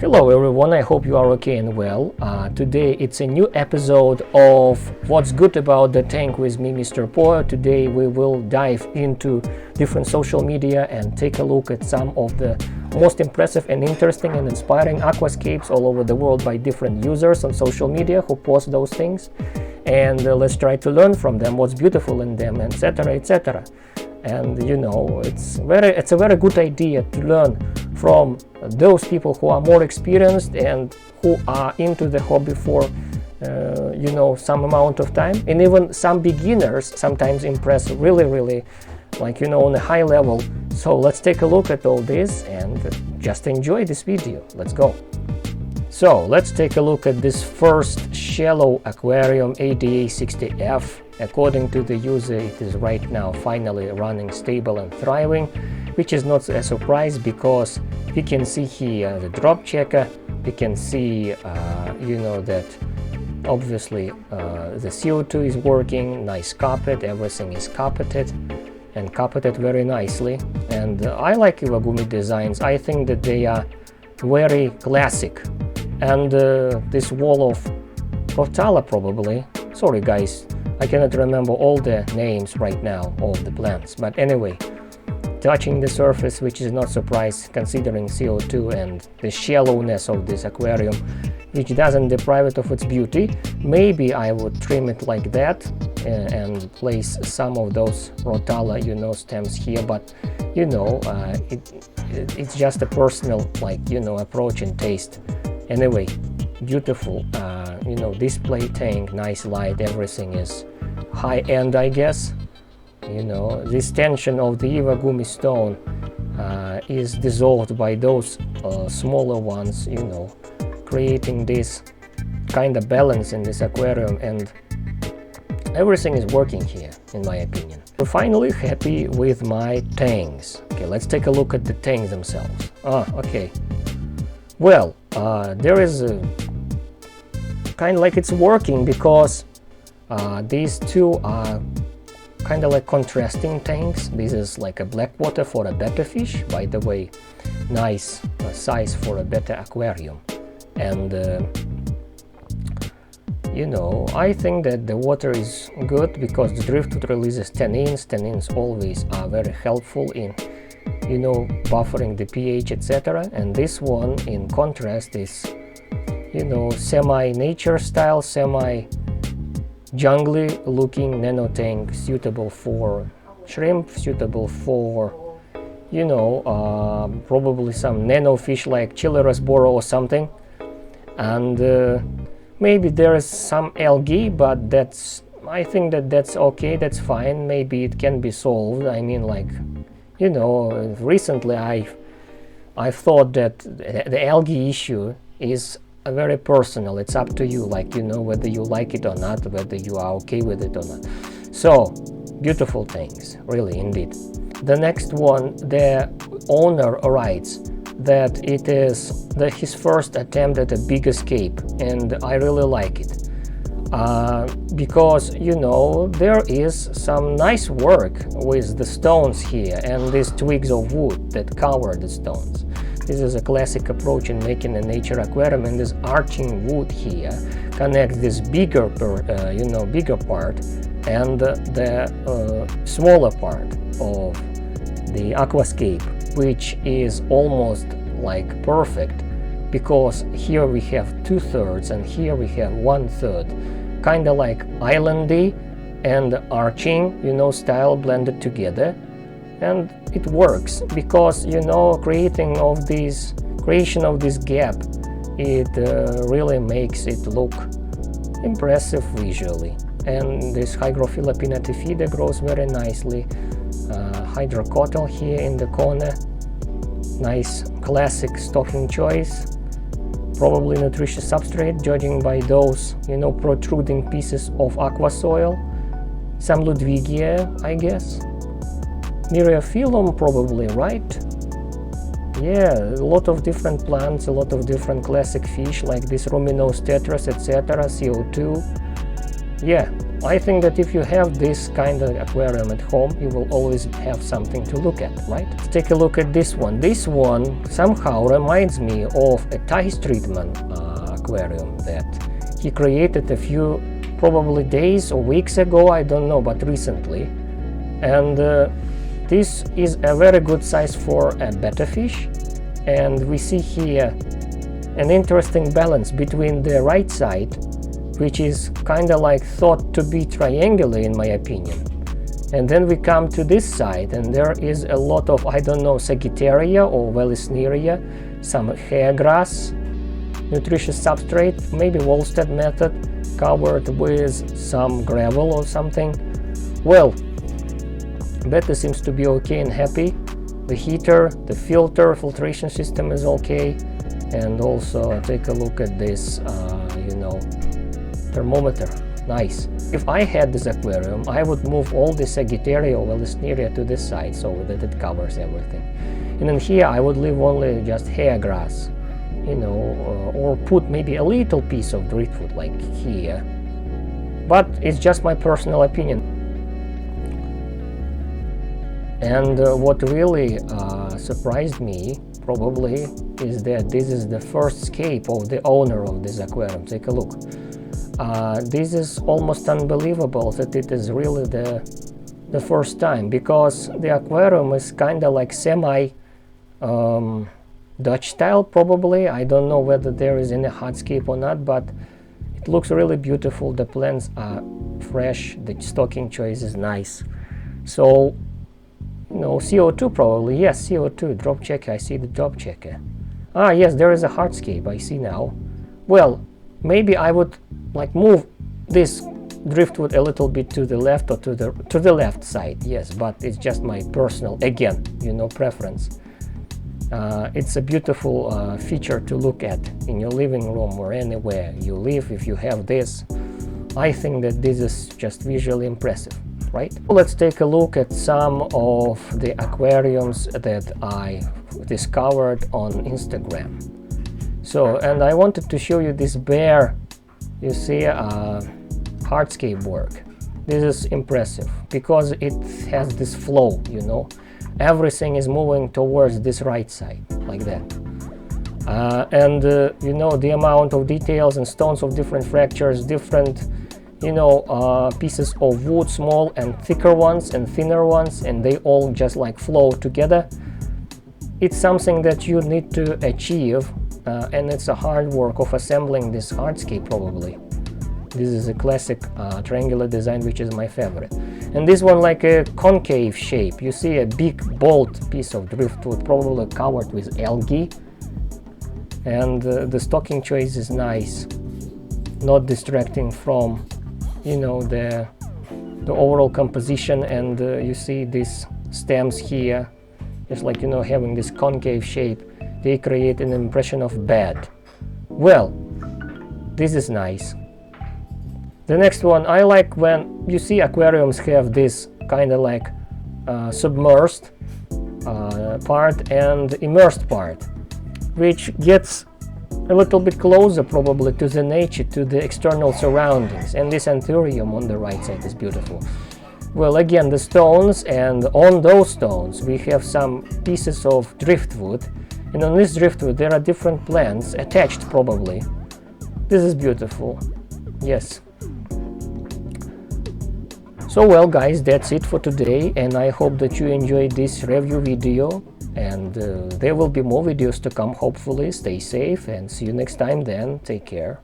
Hello everyone, I hope you are okay and well. Today it's a new episode of What's Good About the Tank with me, Mr.Po. Today we will dive into different social media and take a look at some of the most impressive and interesting and inspiring aquascapes all over the world by different users on social media who post those things. And let's try to learn from them what's beautiful in them, etc., etc. And you know, it's a very good idea to learn from those people who are more experienced and who are into the hobby for some amount of time. And even some beginners sometimes impress really on a high level. So let's take a look at all this and just enjoy this video. Let's go. So let's take a look at this first shallow aquarium ADA60F. According to the user, it is right now finally running stable and thriving, which is not a surprise because we can see here the drop checker. We can see that obviously the CO2 is working, nice carpet, everything is carpeted and carpeted very nicely. And I like IWAGUMI designs. I think that they are very classic. And this wall of Rotala probably, sorry guys, I cannot remember all the names right now of the plants, but anyway, touching the surface, which is not surprise considering CO2 and the shallowness of this aquarium, which doesn't deprive it of its beauty. Maybe I would trim it like that and place some of those Rotala stems here, but it's just a personal approach and taste. Anyway, beautiful display tank, nice light, everything is high-end, I guess. This tension of the IWAGUMI stone is dissolved by those smaller ones, creating this kind of balance in this aquarium, and everything is working here in my opinion. We're finally happy with my tanks. Okay, let's take a look at the tanks themselves. Okay. Well, there is kind of like it's working because these two are kind of like contrasting tanks. This is like a black water for a betta fish, by the way, nice size for a betta aquarium. And I think that the water is good because the driftwood releases tannins. Tannins always are very helpful in buffering the pH, etc. And this one in contrast is semi-nature style, semi-jungly looking nano tank, suitable for shrimp, suitable for probably some nano fish like Chileras boro or something. And maybe there is some algae, but I think that's okay, that's fine. Maybe it can be solved. I mean, recently I've thought that the algae issue is very personal. It's up to you, whether you like it or not, whether you are okay with it or not. So beautiful things, really, indeed. The next one, the owner writes that it is his first attempt at a big escape, and I really like it. Because there is some nice work with the stones here and these twigs of wood that cover the stones. This is a classic approach in making a nature aquarium, and this arching wood here connects this bigger part and the smaller part of the aquascape, which is almost like perfect, because here we have 2/3 and here we have 1/3, kind of like islandy and arching style blended together. And it works because creation of this gap, it really makes it look impressive visually. And this Hygrophila pinnatifida grows very nicely. Hydrocotyl here in the corner, nice classic stocking choice, probably nutritious substrate judging by those protruding pieces of aqua soil. Some Ludwigia, I guess. Myriophyllum probably, right? Yeah, a lot of different plants, a lot of different classic fish like this Ruminose tetras, etc. CO2. yeah, I think that if you have this kind of aquarium at home, you will always have something to look at, right? Let's take a look at this one. This one somehow reminds me of a Thai Streetman aquarium that he created a few probably days or weeks ago, I don't know, but recently. And this is a very good size for a betta fish, and we see here an interesting balance between the right side, which is kind of like thought to be triangular in my opinion, and then we come to this side and there is a lot of, I don't know, Sagittaria or Wellisneria, some hair grass, nutritious substrate, maybe Volstead method, covered with some gravel or something. Well, betta seems to be okay and happy. The heater, the filtration system is okay, and also take a look at this thermometer. Nice. If I had this aquarium, I would move all the Sagittaria or Wellisneria to this side so that it covers everything, and then here I would leave only just hair grass, or put maybe a little piece of driftwood like here, but it's just my personal opinion. And what really surprised me probably is that this is the first Scape of the owner of this aquarium. Take a look. This is almost unbelievable that it is really the first time, because the aquarium is kind of like semi Dutch style probably. I don't know whether there is any hardscape or not, but it looks really beautiful. The plants are fresh, the stocking choice is nice. So CO2 probably, yes, CO2, drop checker, I see the drop checker. Ah, yes, there is a hardscape, I see now. Well, maybe I would like move this driftwood a little bit to the left or to the left side, yes, but it's just my personal, again, preference. It's a beautiful feature to look at in your living room or anywhere you live. If you have this, I think that this is just visually impressive. Right? Let's take a look at some of the aquariums that I discovered on Instagram. So, and I wanted to show you this bear, you see, hardscape work. This is impressive because it has this flow, everything is moving towards this right side, like that. The amount of details and stones of different fractures, different pieces of wood, small and thicker ones and thinner ones, and they all just like flow together. It's something that you need to achieve, and it's a hard work of assembling this hardscape probably. This is a classic triangular design, which is my favorite. And this one like a concave shape. You see a big bold piece of driftwood, probably covered with algae, and the stocking choice is nice, not distracting from the overall composition. And you see these stems here, just like having this concave shape, they create an impression of bed. Well, this is nice. The next one I like, when you see aquariums have this kind of like submerged part and immersed part, which gets a little bit closer probably to the nature, to the external surroundings, and this anthurium on the right side is beautiful. Well, again, the stones, and on those stones we have some pieces of driftwood, and on this driftwood there are different plants attached probably. This is beautiful, yes. So well guys, that's it for today, and I hope that you enjoyed this review video. And there will be more videos to come, hopefully. Stay safe and see you next time then. Take care.